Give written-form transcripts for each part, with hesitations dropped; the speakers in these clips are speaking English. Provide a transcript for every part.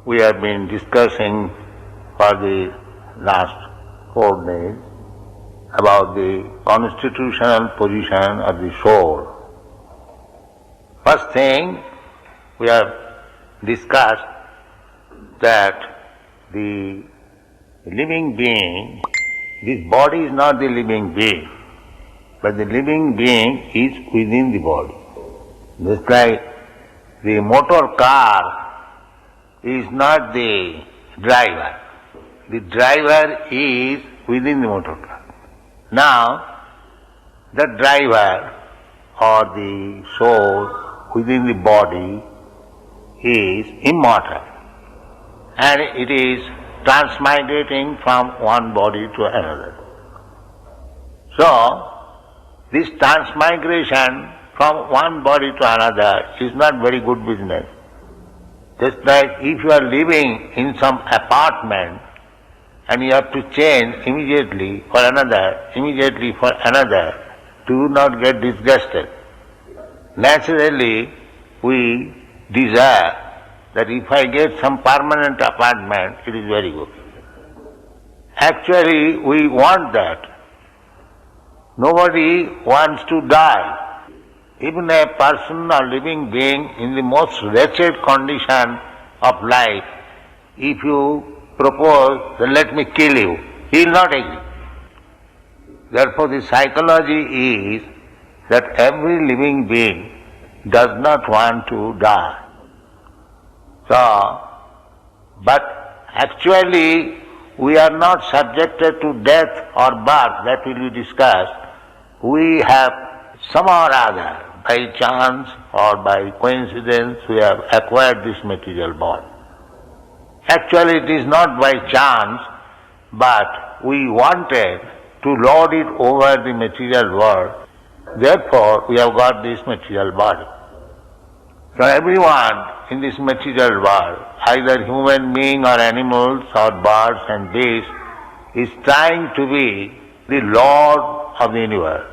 we have been discussing for the last 4 days about the constitutional position of the soul. First thing, we have discussed that the living being, this body is not the living being, but the living being is within the body. Just like the motor car is not the driver. The driver is within the motor car. Now, the driver or the soul within the body is immortal, and it is transmigrating from one body to another. So, this transmigration from one body to another is not very good business. Just like if you are living in some apartment and you have to change immediately for another, do not get disgusted. Naturally, we desire that if I get some permanent apartment, it is very good. Actually, we want that. Nobody wants to die. Even a person or living being in the most wretched condition of life, if you propose that let me kill you, he will not agree. Therefore the psychology is that every living being does not want to die. So, but actually we are not subjected to death or birth, that will be discussed. We have somehow or other, by chance or by coincidence, we have acquired this material body. Actually it is not by chance, but we wanted to lord it over the material world. Therefore we have got this material body. So everyone in this material world, either human being or animals or birds and beasts, is trying to be the lord of the universe.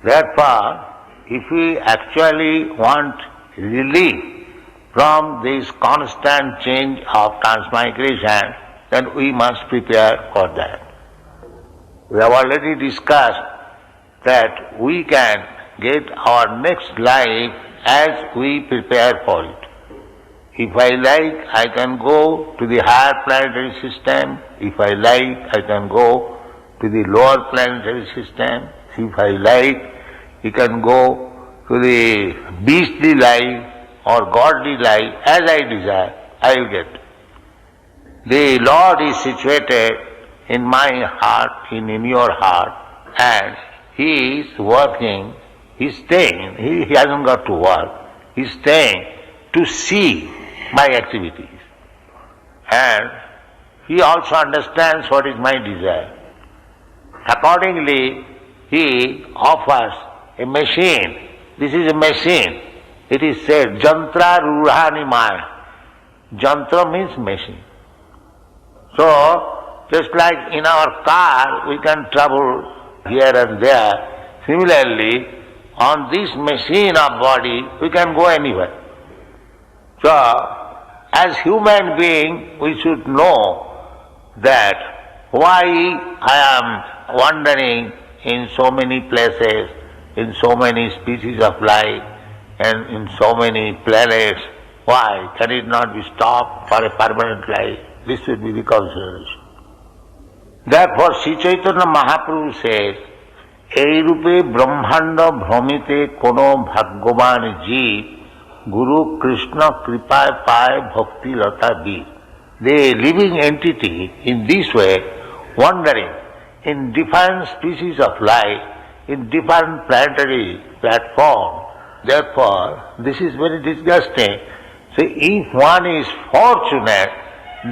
Therefore, if we actually want relief from this constant change of transmigration, then we must prepare for that. We have already discussed that we can get our next life as we prepare for it. If I like, I can go to the higher planetary system. If I like, I can go to the lower planetary system. If I like, you can go to the beastly life or godly life. As I desire, I will get. The Lord is situated in my heart, in your heart, and He is working, He is staying. He hasn't got to work. He is staying to see my activities. And He also understands what is my desire. Accordingly, He offers a machine. This is a machine. It is said, Jantra Rurhani Maya. Jantra means machine. So, just like in our car, we can travel here and there. Similarly, on this machine of body, we can go anywhere. So, as human being, we should know that why I am wandering in so many places, in so many species of life, and in so many planets. Why? Can it not be stopped for a permanent life? This should be the consideration. Therefore, Sri Chaitanya Mahaprabhu says, এই রূপে ব্রহ্মাণ্ড ভ্রমিতে কোনো ভাগ্যবান জীব গুরু কৃষ্ণ কৃপায় পায় ভক্তিলতা বীর. The living entity in this way, wandering in different species of life, in different planetary platforms. Therefore, this is very disgusting. So if one is fortunate,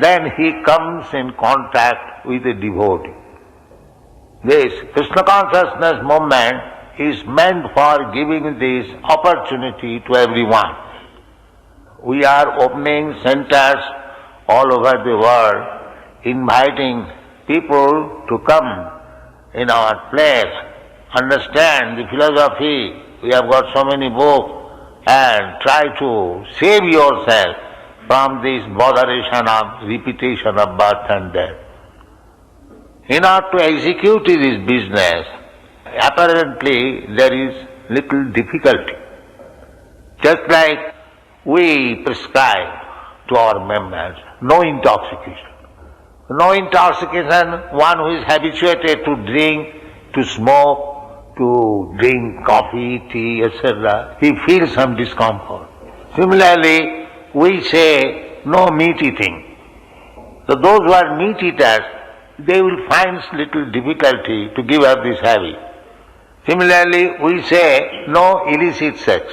then he comes in contact with a devotee. This Krishna consciousness movement is meant for giving this opportunity to everyone. We are opening centers all over the world, inviting people to come in our place, understand the philosophy. We have got so many books, and try to save yourself from this botheration of repetition of birth and death. In order to execute this business, apparently there is little difficulty. Just like we prescribe to our members, no intoxication. No intoxication, one who is habituated to drink, to smoke, to drink coffee, tea, etc., he feels some discomfort. Similarly, we say no meat eating. So those who are meat eaters, they will find little difficulty to give up this habit. Similarly, we say no illicit sex.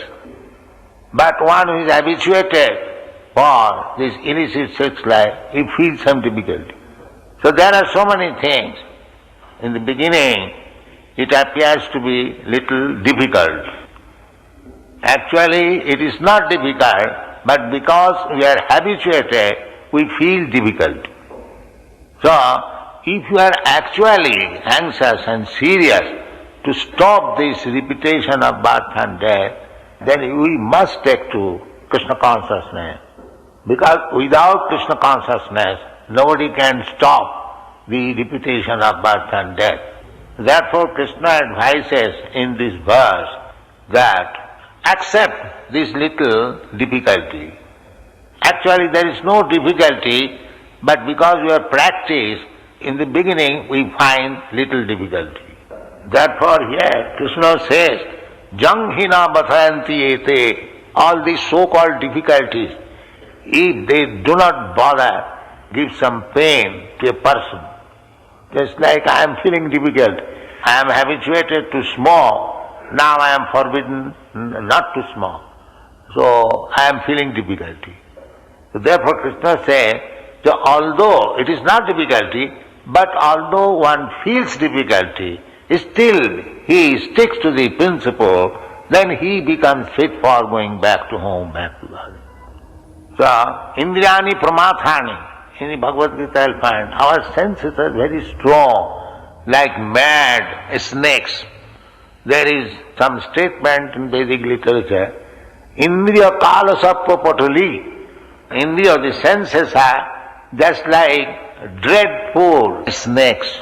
But one who is habituated for this illicit sex life, he feels some difficulty. So there are so many things. In the beginning, it appears to be little difficult. Actually, it is not difficult, but because we are habituated, we feel difficult. So, if you are actually anxious and serious to stop this repetition of birth and death, then we must take to Krishna consciousness. Because without Krishna consciousness, nobody can stop the repetition of birth and death. Therefore, Krishna advises in this verse that accept this little difficulty. Actually, there is no difficulty, but because we have practiced, in the beginning we find little difficulty. Therefore, here Krishna says, Janghina Bathayanti ete, all these so-called difficulties, if they do not bother, give some pain to a person. Just like I am feeling difficult, I am habituated to smoke, now I am forbidden not to smoke. So I am feeling difficulty. So therefore Krishna says, so although it is not difficulty, but although one feels difficulty, still he sticks to the principle, then he becomes fit for going back to home, back to body. So, Indriyani Pramathani, in the Bhagavad Gita you'll find, our senses are very strong, like mad snakes. There is some statement in Vedic literature, Indriya Kala Sattva Patali. Indriya, the senses are just like dreadful snakes.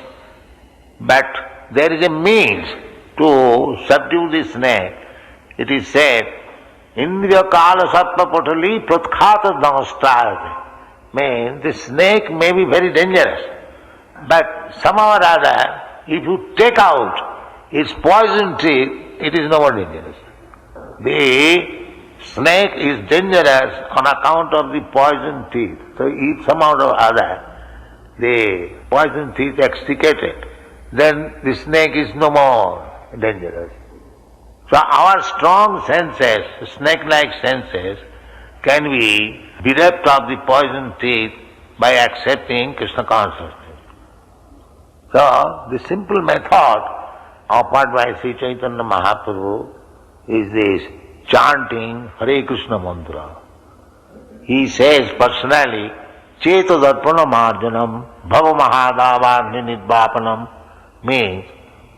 But there is a means to subdue the snake. It is said, Indriya Kala Sattva Patali Pratkhata Namastrayate. Means the snake may be very dangerous, but somehow or other, if you take out its poison teeth, it is no more dangerous. The snake is dangerous on account of the poison teeth. So if somehow or other the poison teeth extricated, then the snake is no more dangerous. So our strong senses, snake-like senses, can be bereft of the poison teeth by accepting Krishna consciousness. So the simple method offered by Sri Chaitanya Mahaprabhu is this chanting Hare Krishna mantra. He says personally, Cheto Darpana Marjanam Bhava Mahadavagni Nidvapanam, means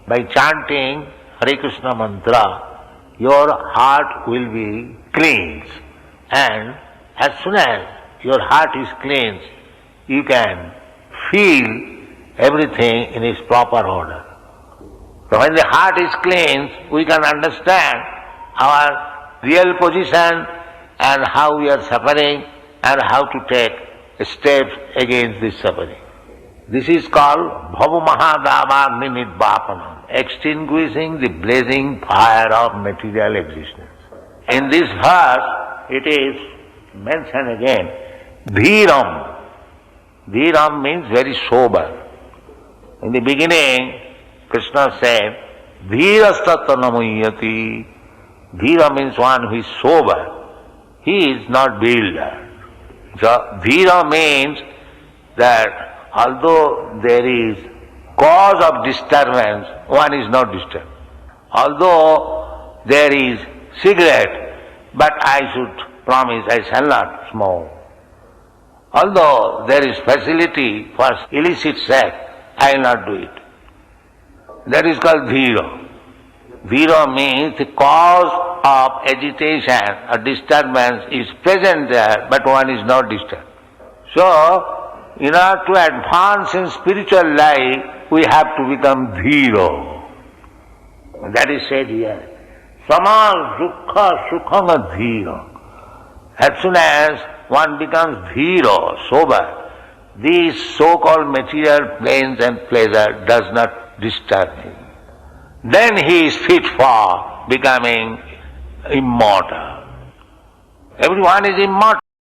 by chanting Hare Krishna mantra, your heart will be cleansed. And as soon as your heart is cleansed, you can feel everything in its proper order. So when the heart is cleansed, we can understand our real position and how we are suffering and how to take steps against this suffering. This is called Bhava Mahadavagni Nidvapanam, extinguishing the blazing fire of material existence. In this verse, it is mentioned again, Dhiram. Dhiram means very sober. In the beginning, Krishna said, Dhirastatanamayati. Dhira means one who is sober. He is not bewildered. So, Dhira means that although there is cause of disturbance, one is not disturbed. Although there is cigarette, but I should promise I shall not smoke. Although there is facility for illicit sex, I will not do it. That is called Dhira. Dhira means the cause of agitation or disturbance is present there, but one is not disturbed. So, in order to advance in spiritual life, we have to become dhiro. That is said here. Samal dukkha sukhanga dhiro. As soon as one becomes dhiro, sober, these so-called material pains and pleasure does not disturb him. Then he is fit for becoming immortal. Everyone is immortal.